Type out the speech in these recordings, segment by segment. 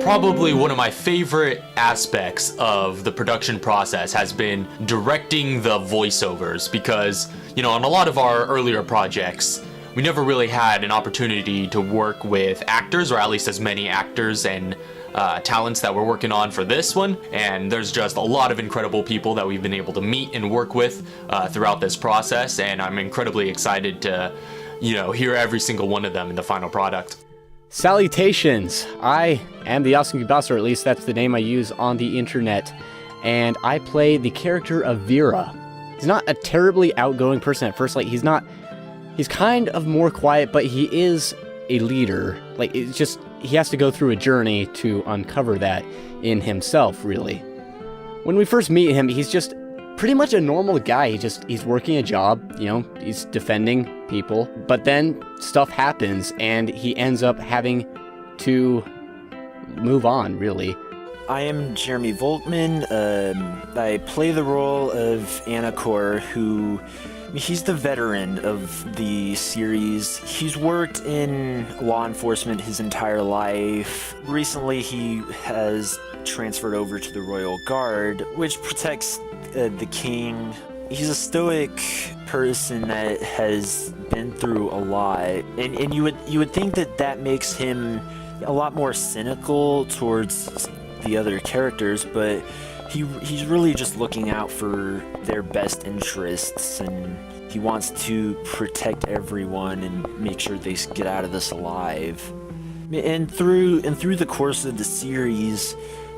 Probably one of my favorite aspects of the production process has been directing the voiceovers because, on a lot of our earlier projects, we never really had an opportunity to work with actors, or at least as many actors and talents that we're working on for this one. And there's just a lot of incredible people that we've been able to meet and work with throughout this process. And I'm incredibly excited to, hear every single one of them in the final product. Salutations! I am the Awesome Boss, or at least that's the name I use on the internet, and I play the character of Vera. He's not a terribly outgoing person at first, he's kind of more quiet, but he is a leader. He has to go through a journey to uncover that in himself, really. When we first meet him, he's just pretty much a normal guy. He's working a job, he's defending people, but then stuff happens and he ends up having to move on, really. I am Jeremy Volkman. I play the role of Anakor, who he's the veteran of the series. He's worked in law enforcement his entire life. Recently he has transferred over to the Royal Guard, which protects the king. He's a stoic person that has been through a lot, and you would think that makes him a lot more cynical towards the other characters, but he's really just looking out for their best interests, and he wants to protect everyone and make sure they get out of this alive. And through the course of the series,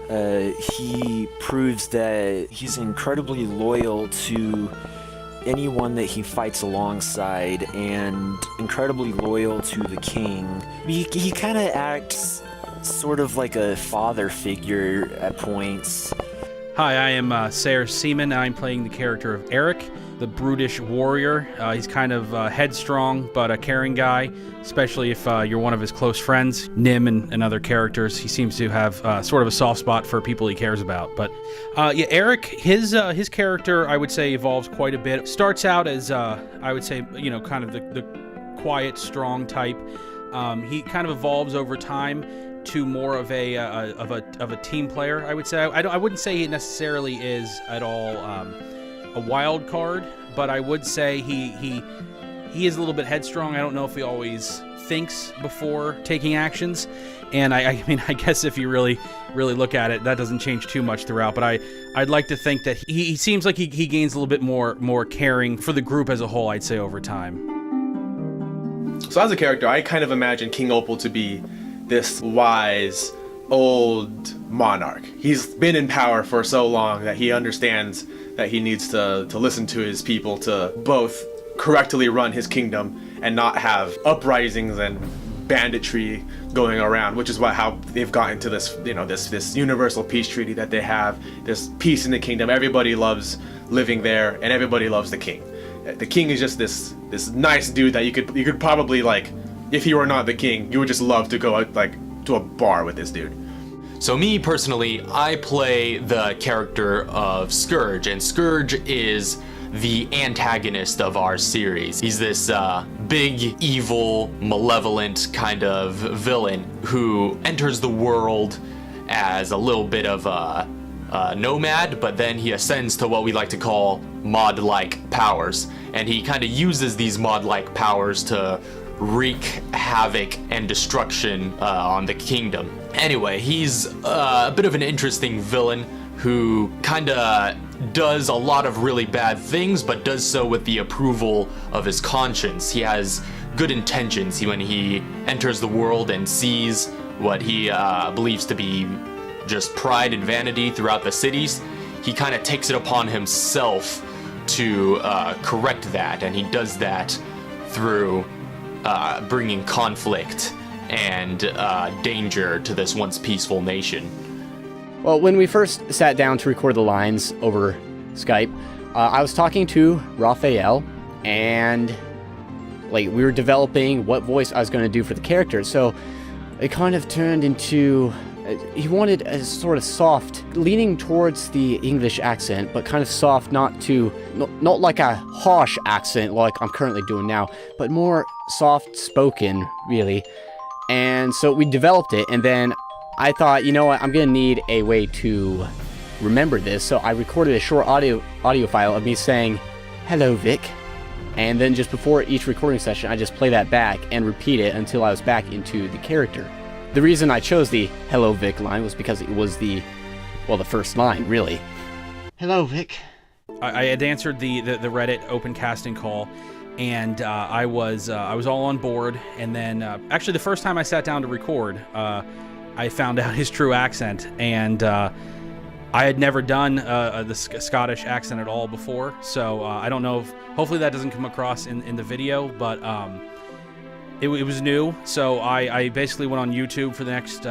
he proves that he's incredibly loyal to anyone that he fights alongside and incredibly loyal to the king. He kind of acts sort of like a father figure at points. Hi, I am Sayre Seaman. I'm playing the character of Eric, the brutish warrior. He's kind of headstrong, but a caring guy, especially if you're one of his close friends. Nim and other characters, he seems to have sort of a soft spot for people he cares about. But Eric, his character, I would say, evolves quite a bit. Starts out as, I would say, kind of the quiet, strong type. He kind of evolves over time to more of a team player, I would say. I wouldn't say he necessarily is at all a wild card, but I would say he is a little bit headstrong. I don't know if he always thinks before taking actions, and I mean, I guess if you really look at it, that doesn't change too much throughout, but I'd like to think that he seems like he gains a little bit more caring for the group as a whole, I'd say, over time. So as a character, I kind of imagine King Opal to be this wise old monarch. He's been in power for so long that he understands that he needs to listen to his people to both correctly run his kingdom and not have uprisings and banditry going around, which is how they've gotten to this, this universal peace treaty that they have, this peace in the kingdom. Everybody loves living there and everybody loves the king. The king is just this nice dude that you could probably, if he were not the king, you would just love to go out to a bar with this dude. So me personally, I play the character of Scourge, and Scourge is the antagonist of our series. He's this big, evil, malevolent kind of villain who enters the world as a little bit of a nomad, but then he ascends to what we like to call mod-like powers, and he kind of uses these mod-like powers to wreak havoc and destruction on the kingdom. Anyway, he's a bit of an interesting villain who kind of does a lot of really bad things, but does so with the approval of his conscience. He has good intentions when he enters the world and sees what he believes to be just pride and vanity throughout the cities. He kind of takes it upon himself to correct that, and he does that through bringing conflict and danger to this once peaceful nation. Well, when we first sat down to record the lines over Skype, I was talking to Raphael, and we were developing what voice I was going to do for the character. So it kind of turned into He wanted a sort of soft, leaning towards the English accent, but kind of soft, not like a harsh accent like I'm currently doing now, but more soft-spoken, really. And so we developed it, and then I thought, you know what, I'm gonna need a way to remember this, so I recorded a short audio file of me saying, "Hello, Vic." And then just before each recording session, I just play that back and repeat it until I was back into the character. The reason I chose the "Hello, Vic" line was because it was the first line, really. "Hello, Vic." I had answered the Reddit open casting call, and I was all on board. And then actually, the first time I sat down to record, I found out his true accent, and I had never done the Scottish accent at all before. So I don't know if hopefully that doesn't come across in the video, but. It was new, so I basically went on YouTube for the next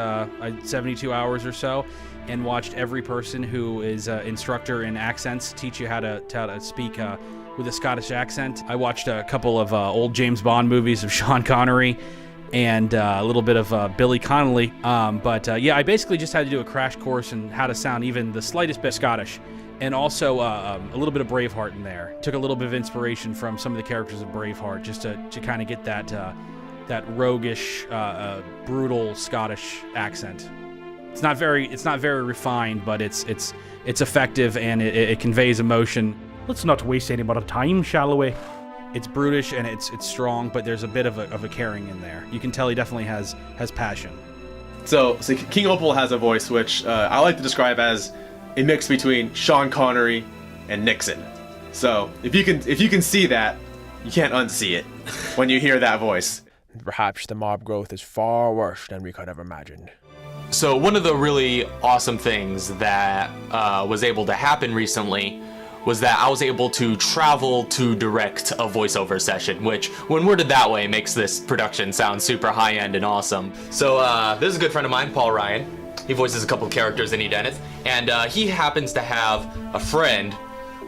72 hours or so and watched every person who is an instructor in accents teach you how to speak with a Scottish accent. I watched a couple of old James Bond movies of Sean Connery and a little bit of Billy Connolly. Yeah, I basically just had to do a crash course in how to sound even the slightest bit Scottish. And also a little bit of Braveheart in there. Took a little bit of inspiration from some of the characters of Braveheart just to kind of get that roguish, brutal Scottish accent. It's not very refined, but it's effective, and it conveys emotion. Let's not waste any more time, shall we? It's brutish and it's strong, but there's a bit of a caring in there. You can tell he definitely has passion. So King Opal has a voice which I like to describe as a mix between Sean Connery and Nixon. So if you can see that, you can't unsee it when you hear that voice. Perhaps the mob growth is far worse than we could have imagined. So one of the really awesome things that was able to happen recently was that I was able to travel to direct a voiceover session, which, when worded that way, makes this production sound super high-end and awesome. So this is a good friend of mine, Paul Ryan. He voices a couple of characters in Edeneth, and he happens to have a friend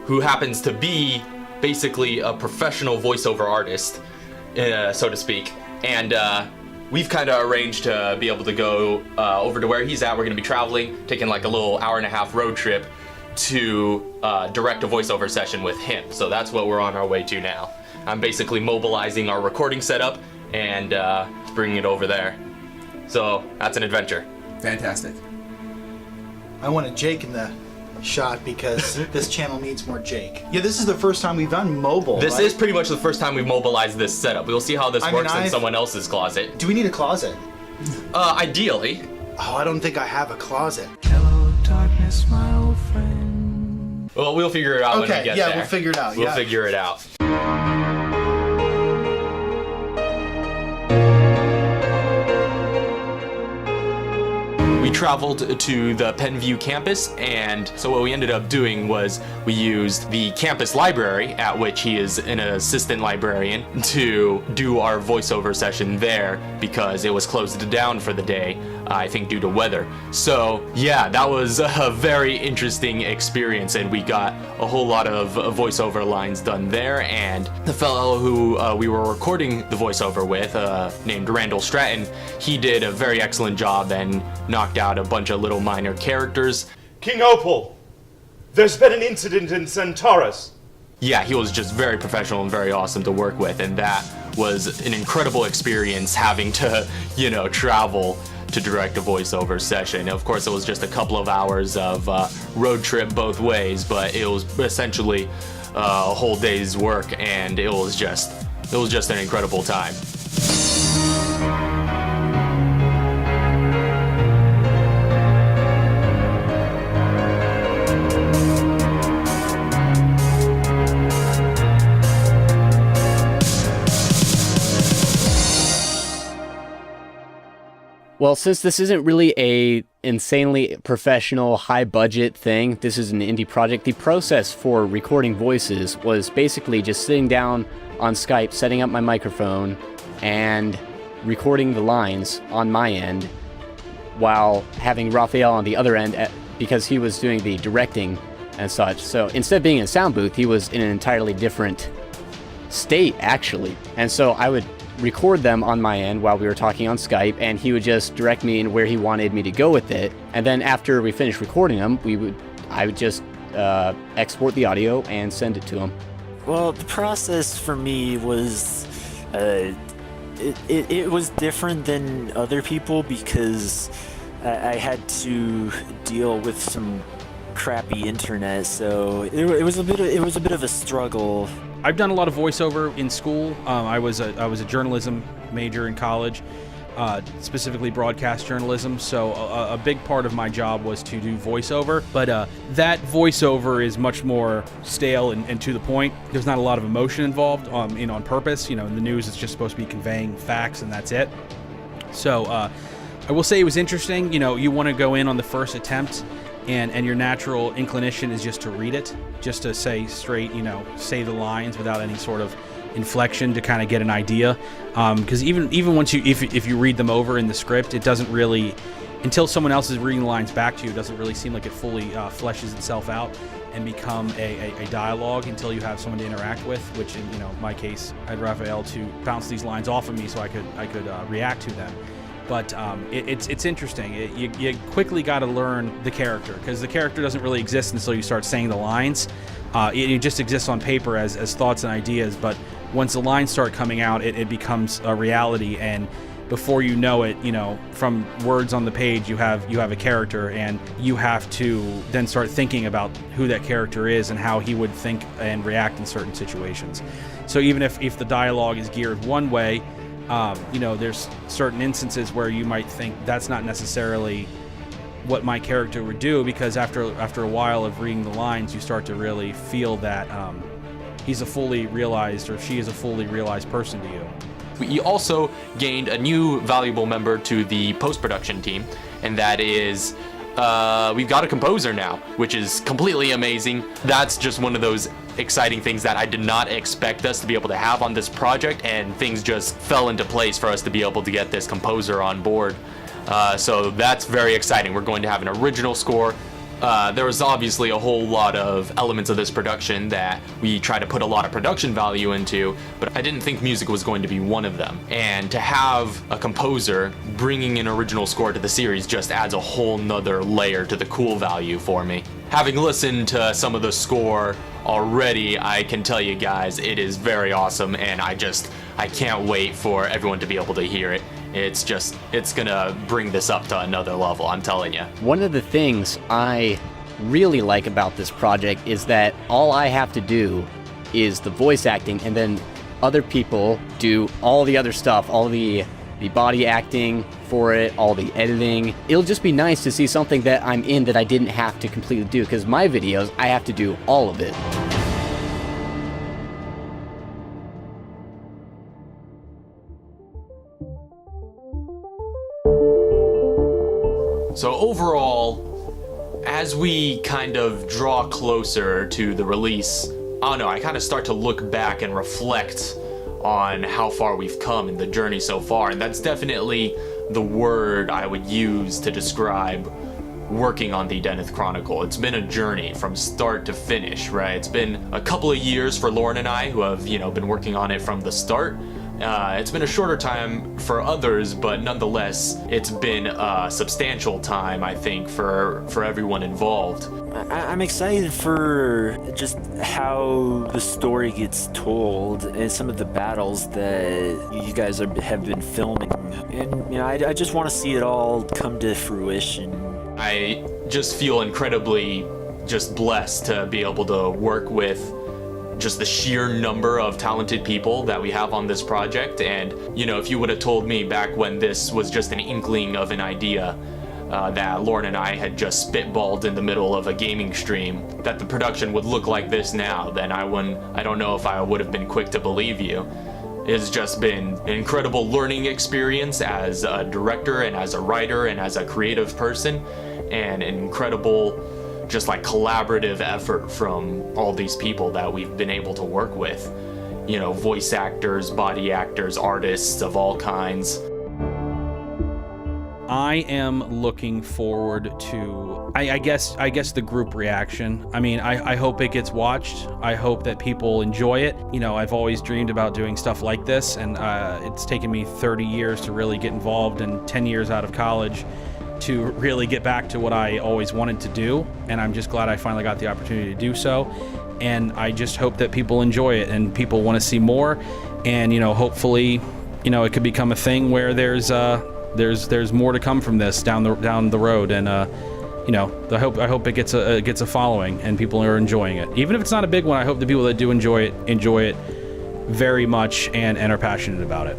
who happens to be basically a professional voiceover artist, so to speak. And we've kind of arranged to be able to go over to where he's at. We're going to be traveling, taking like a little hour-and-a-half road trip to direct a voiceover session with him. So that's what we're on our way to now. I'm basically mobilizing our recording setup and bringing it over there. So that's an adventure. Fantastic. I wanted Jake in the shot because this channel needs more Jake. Yeah, this is the first time we've done mobile. This right? is pretty much the first time we've mobilized this setup. We'll see how this works in someone else's closet. Do we need a closet? Ideally. Oh, I don't think I have a closet. Hello, darkness, my old friend. Well, we'll figure it out when we get there. Yeah, we'll figure it out. We'll figure it out. We traveled to the Penview campus, and so what we ended up doing was we used the campus library, at which he is an assistant librarian, to do our voiceover session there because it was closed down for the day, I think due to weather. So yeah, that was a very interesting experience, and we got a whole lot of voiceover lines done there. And the fellow who we were recording the voiceover with, named Randall Stratton, he did a very excellent job and knocked out a bunch of little minor characters. King Opal, there's been an incident in Centaurus. Yeah, he was just very professional and very awesome to work with, and that was an incredible experience having to, travel to direct a voiceover session. Of course, it was just a couple of hours of road trip both ways, but it was essentially a whole day's work, and it was just an incredible time. Well, since this isn't really a insanely professional, high-budget thing, this is an indie project, the process for recording voices was basically just sitting down on Skype, setting up my microphone, and recording the lines on my end, while having Raphael on the other end, because he was doing the directing and such. So instead of being in a sound booth, he was in an entirely different state, actually. And so I would record them on my end while we were talking on Skype, and he would just direct me in where he wanted me to go with it. And then after we finished recording them, I would just export the audio and send it to him. Well, the process for me was it was different than other people because I had to deal with some crappy internet, so it was a bit of a struggle. I've done a lot of voiceover in school. I was a journalism major in college, specifically broadcast journalism. So a big part of my job was to do voiceover. But that voiceover is much more stale and to the point. There's not a lot of emotion involved on purpose. In the news, it's just supposed to be conveying facts, and that's it. So I will say it was interesting. You want to go in on the first attempt, and your natural inclination is just to read it, just to say straight, say the lines without any sort of inflection to kind of get an idea. Because even once if you read them over in the script, it doesn't really, until someone else is reading the lines back to you, it doesn't really seem like it fully fleshes itself out and become a dialogue until you have someone to interact with, which in my case, I had Raphael to bounce these lines off of me so I could react to them. But it's interesting. You quickly got to learn the character, because the character doesn't really exist until you start saying the lines. It just exists on paper as thoughts and ideas, but once the lines start coming out, it becomes a reality, and before you know it, from words on the page, you have a character, and you have to then start thinking about who that character is and how he would think and react in certain situations. So even if the dialogue is geared one way, there's certain instances where you might think that's not necessarily what my character would do, because after a while of reading the lines, you start to really feel that he's a fully realized, or she is a fully realized person to you. We also gained a new valuable member to the post-production team, and that is we've got a composer now, which is completely amazing. That's just one of those exciting things that I did not expect us to be able to have on this project, and things just fell into place for us to be able to get this composer on board. So that's very exciting. We're going to have an original score. There was obviously a whole lot of elements of this production that we try to put a lot of production value into, but I didn't think music was going to be one of them. And to have a composer bringing an original score to the series just adds a whole nother layer to the cool value for me. Having listened to some of the score already, I can tell you guys, it is very awesome, and I can't wait for everyone to be able to hear it. It's gonna bring this up to another level, I'm telling you. One of the things I really like about this project is that all I have to do is the voice acting, and then other people do all the other stuff, all the body acting for it, all the editing. It'll just be nice to see something that I'm in that I didn't have to completely do, because my videos, I have to do all of it. So overall, as we kind of draw closer to the release, I kind of start to look back and reflect on how far we've come in the journey so far, and that's definitely the word I would use to describe working on the Edeneth Chronicle. It's been a journey from start to finish, right? It's been a couple of years for Lauren and I, who have, been working on it from the start. It's been a shorter time for others, but nonetheless, it's been a substantial time, I think, for everyone involved. I'm excited for just how the story gets told and some of the battles that you guys have been filming. And, I just want to see it all come to fruition. I just feel incredibly just blessed to be able to work with just the sheer number of talented people that we have on this project. And if you would have told me back when this was just an inkling of an idea that Lauren and I had just spitballed in the middle of a gaming stream, that the production would look like this now, then I don't know if I would have been quick to believe you. It's just been an incredible learning experience as a director and as a writer and as a creative person, and an incredible just collaborative effort from all these people that we've been able to work with. Voice actors, body actors, artists of all kinds. I am looking forward to, I guess the group reaction. I mean, I hope it gets watched. I hope that people enjoy it. You know, I've always dreamed about doing stuff like this, and it's taken me 30 years to really get involved, and 10 years out of college to really get back to what I always wanted to do. And I'm just glad I finally got the opportunity to do so. And I just hope that people enjoy it and people want to see more. And, you know, hopefully, you know, it could become a thing where there's more to come from this down the road, and you know, I hope it gets a following and people are enjoying it. Even if it's not a big one, I hope the people that do enjoy it very much and are passionate about it.